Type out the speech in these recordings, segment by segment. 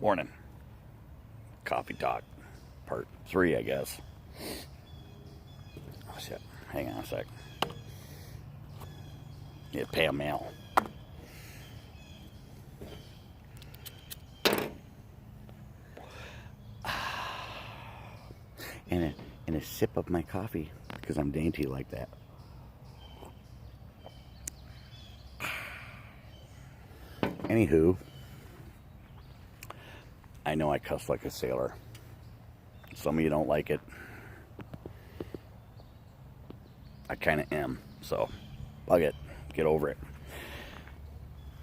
Morning. Coffee talk. Part 3, I guess. Oh, shit. Hang on a sec. Yeah, pay a mail. And a sip of my coffee, because I'm dainty like that. Anywho, I know I cuss like a sailor. Some of you don't like it. I kind of am, so bug it. Get over it.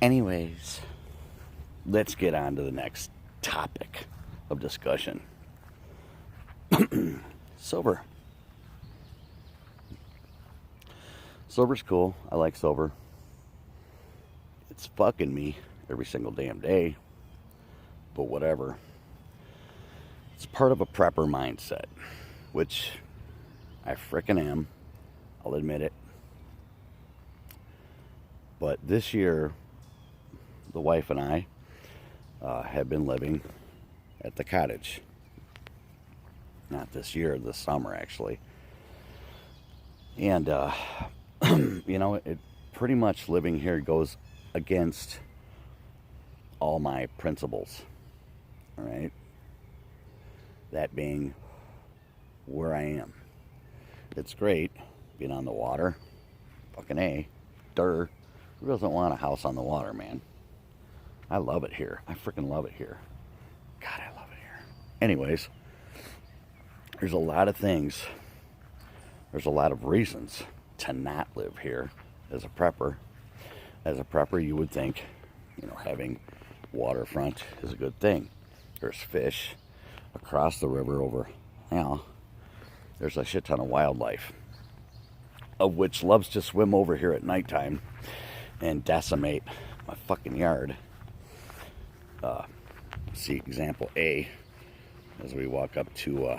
Anyways, let's get on to the next topic of discussion. Silver. Silver's cool. I like silver. It's fucking me every single damn day. But whatever. It's part of a prepper mindset, which I frickin' am. I'll admit it. But this year, the wife and I have been living at the cottage. Not this year, this summer actually. And, you know, it pretty much living here goes against all my principles. All right? That being where I am. It's great being on the water. Fucking A. Who doesn't want a house on the water, man? I love it here. I freaking love it here. God, I love it here. Anyways, there's a lot of things. There's a lot of reasons to not live here as a prepper. As a prepper, you would think, you know, having waterfront is a good thing. There's fish across the river over, you know, there's a shit ton of wildlife, of which loves to swim over here at nighttime and decimate my fucking yard. See example A, as we walk up to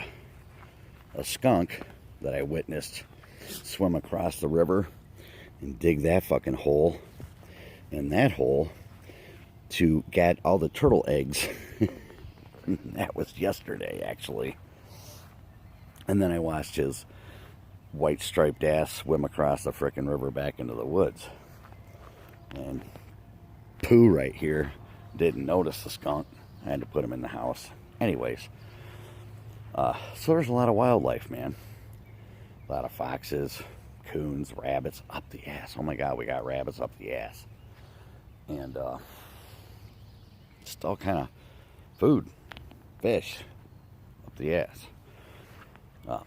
a skunk that I witnessed swim across the river and dig that fucking hole and that hole to get all the turtle eggs. That was yesterday, actually. And then I watched his white striped ass swim across the frickin' river back into the woods. And Pooh right here didn't notice the skunk. I had to put him in the house. Anyways, so there's a lot of wildlife, man. A lot of foxes, coons, rabbits up the ass. Oh my God, we got rabbits up the ass. And just all kind of food, fish up the ass.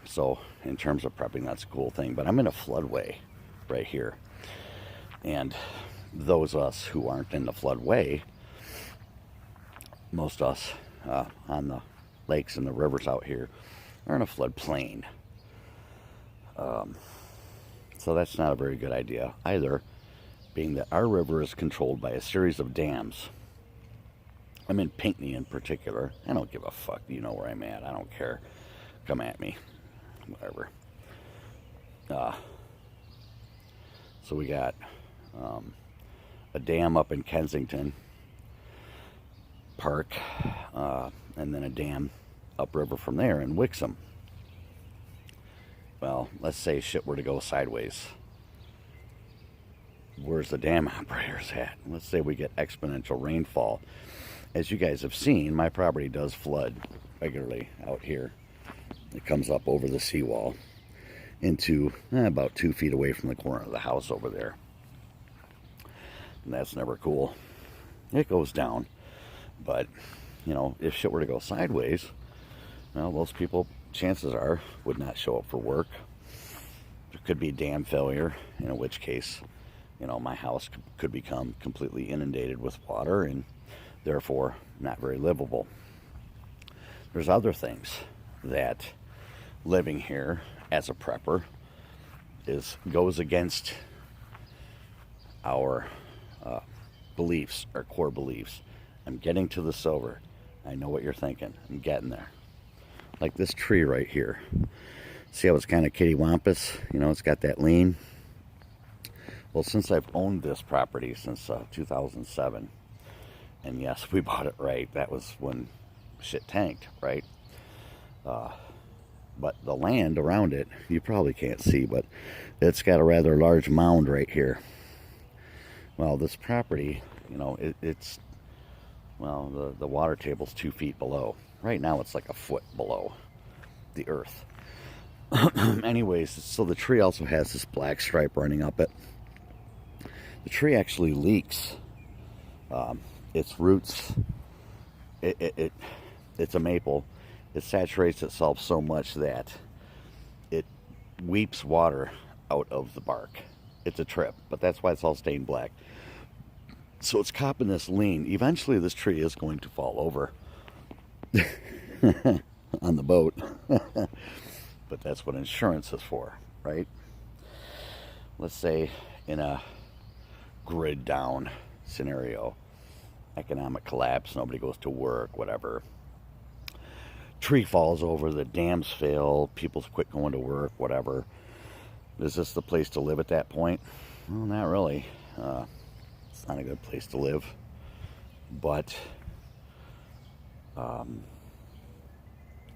So in terms of prepping, that's a cool thing. But I'm in a floodway right here. And those of us who aren't in the floodway, most of us on the lakes and the rivers out here are in a floodplain. So that's not a very good idea either, being that our river is controlled by a series of dams. I'm in Pinckney in particular. I don't give a fuck. You know where I'm at. I don't care. Come at me. Whatever. So we got a dam up in Kensington Park, and then a dam upriver from there in Wixom. Well, let's say shit were to go sideways. Where's the dam operators at? Let's say we get exponential rainfall. As you guys have seen, my property does flood regularly out here. It comes up over the seawall into about 2 feet away from the corner of the house over there. And that's never cool. It goes down. But, you know, if shit were to go sideways, well, those people, chances are, would not show up for work. There could be dam failure, in which case, you know, my house could become completely inundated with water and therefore not very livable. There's other things that living here as a prepper goes against our beliefs, our core beliefs. I'm getting to the silver. I know what you're thinking. I'm getting there. Like this tree right here. See how it's kind of kittywampus? You know, it's got that lean. Well, since I've owned this property since 2007, And yes, we bought it right. That was when shit tanked, right? But the land around it, you probably can't see, but it's got a rather large mound right here. Well, this property, you know, it's, well, the water table's 2 feet below. Right now it's like a foot below the earth. Anyways, so the tree also has this black stripe running up it. The tree actually leaks. Its roots, it's a maple. It saturates itself so much that it weeps water out of the bark. It's a trip, but that's why it's all stained black. So it's copping this lean. Eventually this tree is going to fall over on the boat. But that's what insurance is for, right? Let's say in a grid down scenario, economic collapse, nobody goes to work, whatever. Tree falls over, the dams fail, people quit going to work, whatever. Is this the place to live at that point? Well, not really. It's not a good place to live. But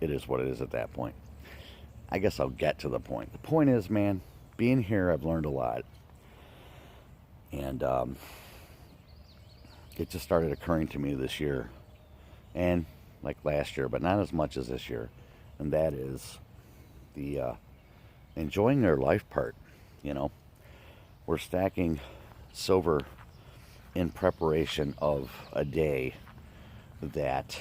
it is what it is at that point. I guess I'll get to the point. The point is, man, being here, I've learned a lot. And it just started occurring to me this year. And like last year, but not as much as this year. And that is the enjoying their life part. You know, we're stacking silver in preparation of a day that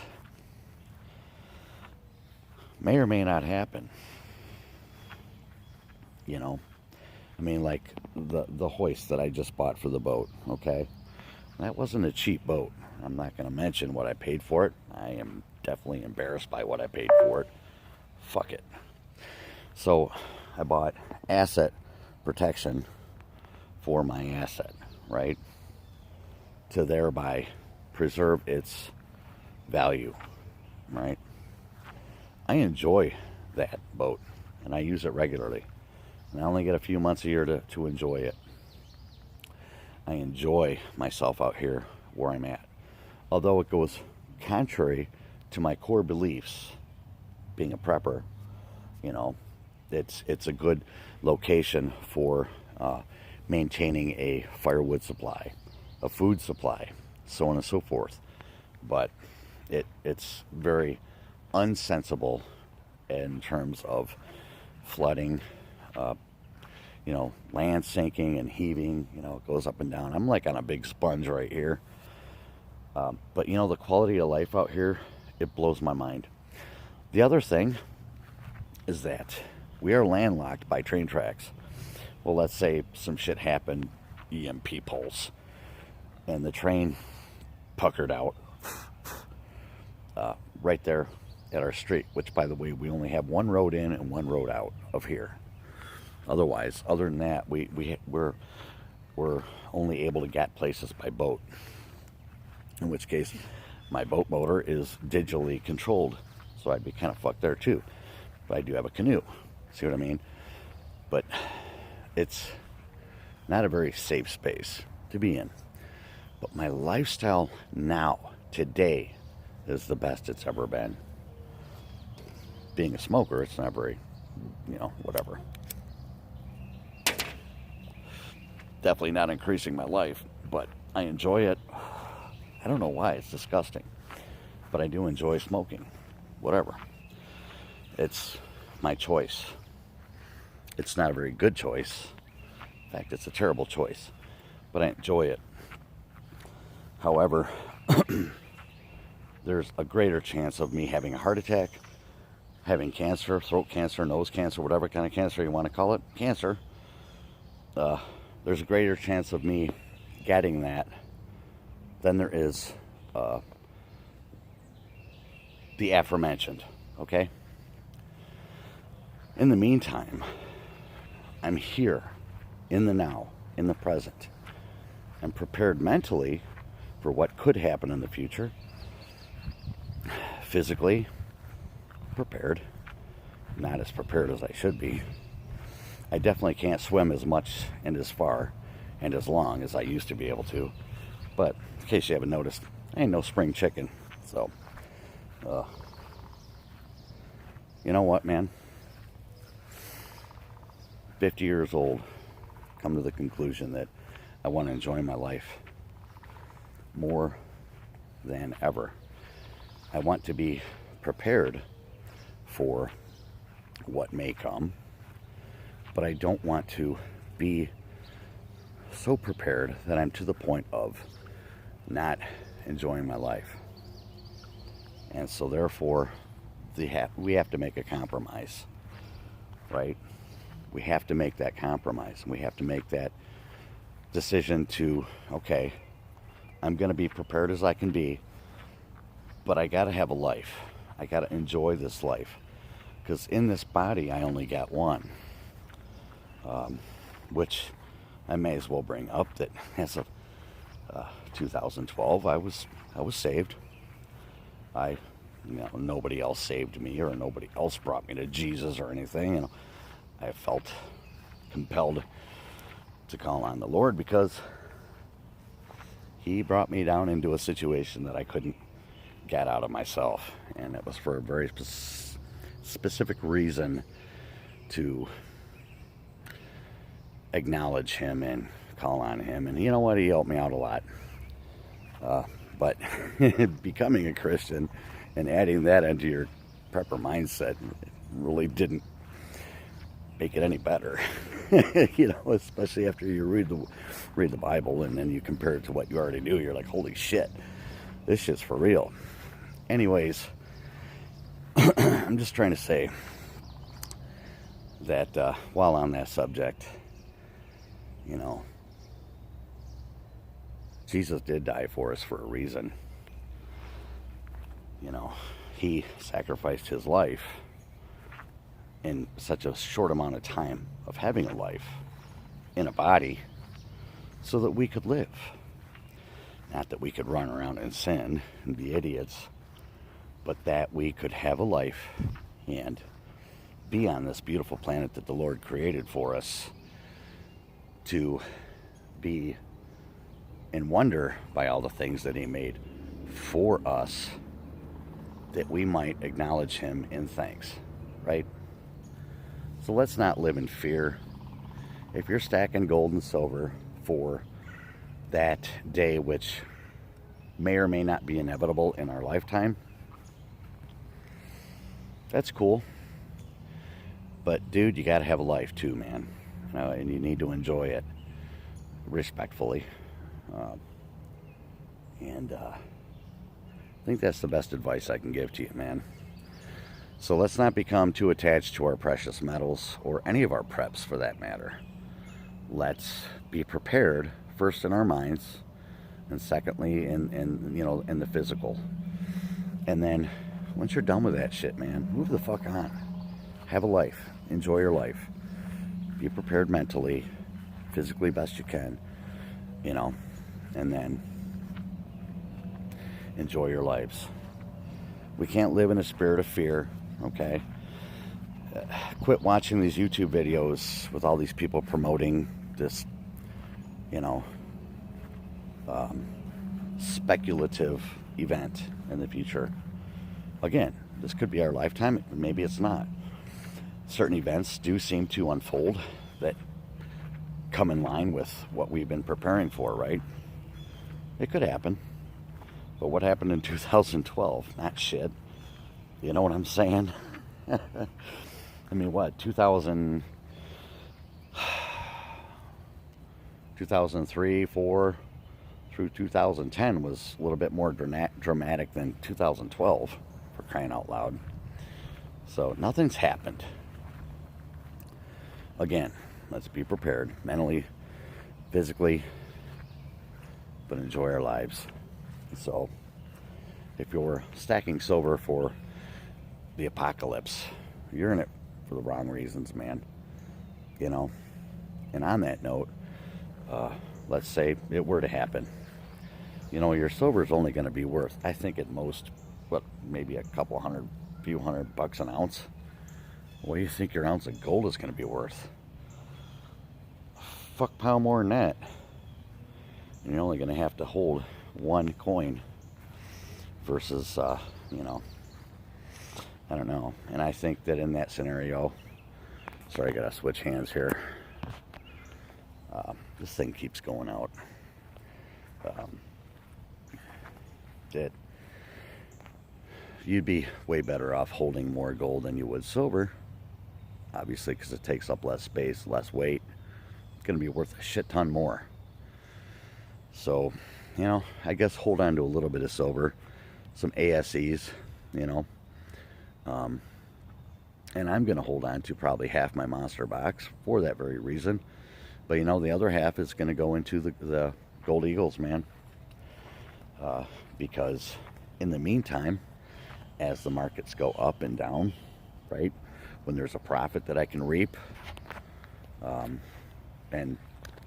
may or may not happen. You know, I mean, like the hoist that I just bought for the boat, okay? That wasn't a cheap boat. I'm not going to mention what I paid for it. I am definitely embarrassed by what I paid for it. Fuck it. So I bought asset protection for my asset, right? To thereby preserve its value, right? I enjoy that boat and I use it regularly. And I only get a few months a year to enjoy it. I enjoy myself out here where I'm at. Although it goes contrary to my core beliefs, being a prepper, you know, it's a good location for maintaining a firewood supply, a food supply, so on and so forth. But it's very unsensible in terms of flooding, you know, land sinking and heaving. You know, it goes up and down. I'm like on a big sponge right here. But, you know, the quality of life out here, it blows my mind. The other thing is that we are landlocked by train tracks. Well, let's say some shit happened, EMP pulse, and the train puckered out right there at our street, which, by the way, we only have one road in and one road out of here. Otherwise, other than that, we're only able to get places by boat. In which case, my boat motor is digitally controlled, so I'd be kind of fucked there too. But I do have a canoe. See what I mean? But it's not a very safe space to be in. But my lifestyle now, today, is the best it's ever been. Being a smoker, it's not very, you know, whatever. Definitely not increasing my life, but I enjoy it. I don't know why, it's disgusting. But I do enjoy smoking. Whatever. It's my choice. It's not a very good choice. In fact, it's a terrible choice. But I enjoy it. However, there's a greater chance of me having a heart attack, having cancer, throat cancer, nose cancer, whatever kind of cancer you want to call it, cancer. There's a greater chance of me getting that than there is the aforementioned, okay? In the meantime, I'm here, in the now, in the present. I'm prepared mentally for what could happen in the future. Physically prepared. Not as prepared as I should be. I definitely can't swim as much and as far and as long as I used to be able to. But in case you haven't noticed, I ain't no spring chicken. So, you know what, man? 50 years old, come to the conclusion that I want to enjoy my life more than ever. I want to be prepared for what may come, but I don't want to be so prepared that I'm to the point of not enjoying my life. And so therefore, we have to make a compromise, right? We have to make that compromise. We have to make that decision to, okay, I'm going to be prepared as I can be, but I got to have a life. I got to enjoy this life, because in this body I only got one, which I may as well bring up that as of 2012 I was saved. Nobody else saved me, or nobody else brought me to Jesus or anything. I felt compelled to call on the Lord because He brought me down into a situation that I couldn't get out of myself, and it was for a very specific reason, to acknowledge Him and call on Him. And you know what? He helped me out a lot. But becoming a Christian and adding that into your prepper mindset really didn't make it any better. Especially after you read the Bible and then you compare it to what you already knew. You're like, holy shit, this shit's for real. Anyways, I'm just trying to say that while on that subject, Jesus did die for us for a reason. He sacrificed His life in such a short amount of time of having a life in a body so that we could live. Not that we could run around and sin and be idiots, but that we could have a life and be on this beautiful planet that the Lord created for us, to be in wonder by all the things that He made for us, that we might acknowledge Him in thanks, right? So let's not live in fear. If you're stacking gold and silver for that day, which may or may not be inevitable in our lifetime, that's cool. But dude, you got to have a life too, man. And you need to enjoy it respectfully. I think that's the best advice I can give to you, man. So let's not become too attached to our precious metals, or any of our preps for that matter. Let's be prepared, first in our minds, and secondly in the physical. And then once you're done with that shit, man, move the fuck on. Have a life. Enjoy your life. Be prepared mentally, physically best you can, and then enjoy your lives. We can't live in a spirit of fear, okay? Quit watching these YouTube videos with all these people promoting this, speculative event in the future. Again, this could be our lifetime, maybe it's not. Certain events do seem to unfold that come in line with what we've been preparing for, right? It could happen. But what happened in 2012? Not shit. You know what I'm saying? I mean, what? 2003, 4 through 2010 was a little bit more dramatic than 2012, for crying out loud. So nothing's happened. Again, let's be prepared mentally, physically, but enjoy our lives. So if you're stacking silver for the apocalypse, you're in it for the wrong reasons, man. And on that note, let's say it were to happen. Your silver is only going to be worth, I think at most, maybe a few hundred bucks an ounce. What do you think your ounce of gold is going to be worth? Fuck pile more than that. And you're only going to have to hold one coin versus, you know, I don't know. And I think that in that scenario, sorry, I gotta switch hands here. This thing keeps going out. That you'd be way better off holding more gold than you would silver, obviously, because it takes up less space, less weight. It's going to be worth a shit ton more. So, you know, I guess hold on to a little bit of silver, some ASEs, you know. And I'm going to hold on to probably half my monster box for that very reason. But, you know, the other half is going to go into the Gold Eagles, man. Because in the meantime, as the markets go up and down, right, when there's a profit that I can reap, and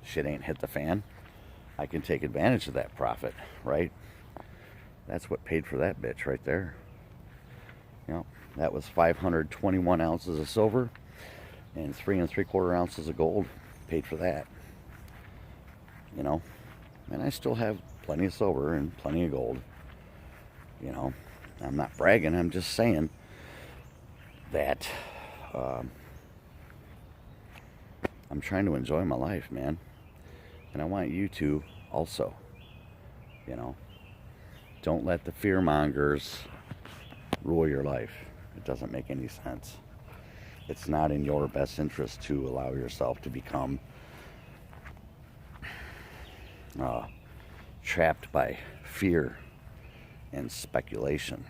shit ain't hit the fan, I can take advantage of that profit, right? That's what paid for that bitch right there. You know, that was 521 ounces of silver and 3 3/4 ounces of gold. Paid for that, you know. And I still have plenty of silver and plenty of gold. You know, I'm not bragging, I'm just saying that I'm trying to enjoy my life, man. And I want you to also, you know. Don't let the fear mongers rule your life. It doesn't make any sense. It's not in your best interest to allow yourself to become trapped by fear and speculation.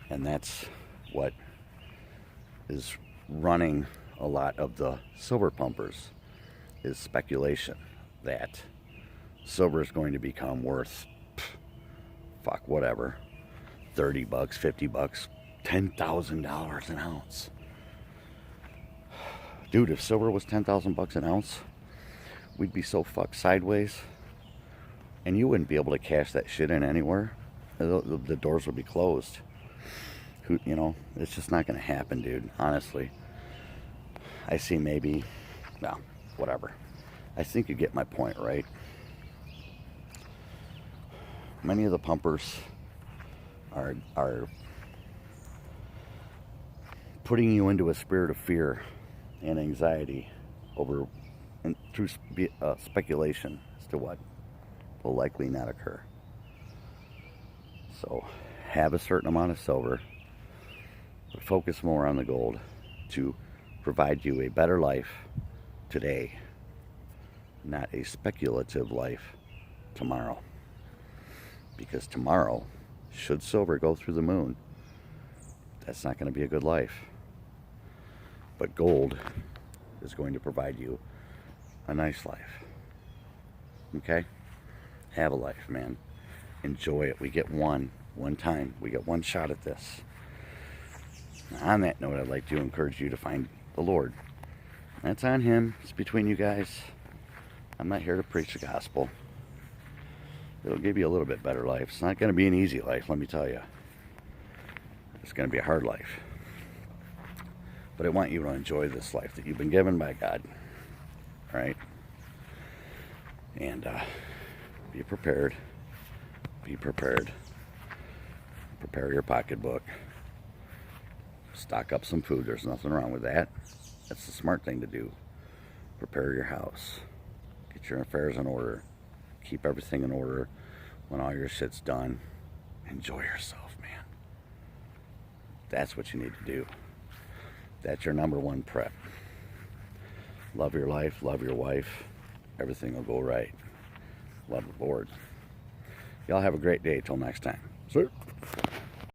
And that's what is running a lot of the silver pumpers, is speculation that silver is going to become worth fuck whatever, 30 bucks, 50 bucks, $10,000 an ounce. Dude, if silver was 10,000 bucks an ounce, we'd be so fucked sideways, and you wouldn't be able to cash that shit in anywhere. The doors would be closed. You know, it's just not going to happen, dude. Honestly, I see maybe, no, whatever. I think you get my point, right? Many of the pumpers are putting you into a spirit of fear and anxiety over and through speculation as to what will likely not occur. So have a certain amount of silver, but focus more on the gold to provide you a better life today, not a speculative life tomorrow. Because tomorrow, should silver go through the moon, that's not going to be a good life. But gold is going to provide you a nice life. Okay? Have a life, man. Enjoy it. We get one time. We get one shot at this. Now, on that note, I'd like to encourage you to find the Lord. That's on Him. It's between you guys. I'm not here to preach the gospel. It'll give you a little bit better life. It's not going to be an easy life, let me tell you. It's going to be a hard life. But I want you to enjoy this life that you've been given by God. Right? And be prepared. Be prepared. Prepare your pocketbook. Stock up some food. There's nothing wrong with that. That's the smart thing to do. Prepare your house. Get your affairs in order. Keep everything in order. When all your shit's done, enjoy yourself, man. That's what you need to do. That's your number one prep. Love your life, love your wife. Everything will go right. Love the Lord. Y'all have a great day. Till next time. See you.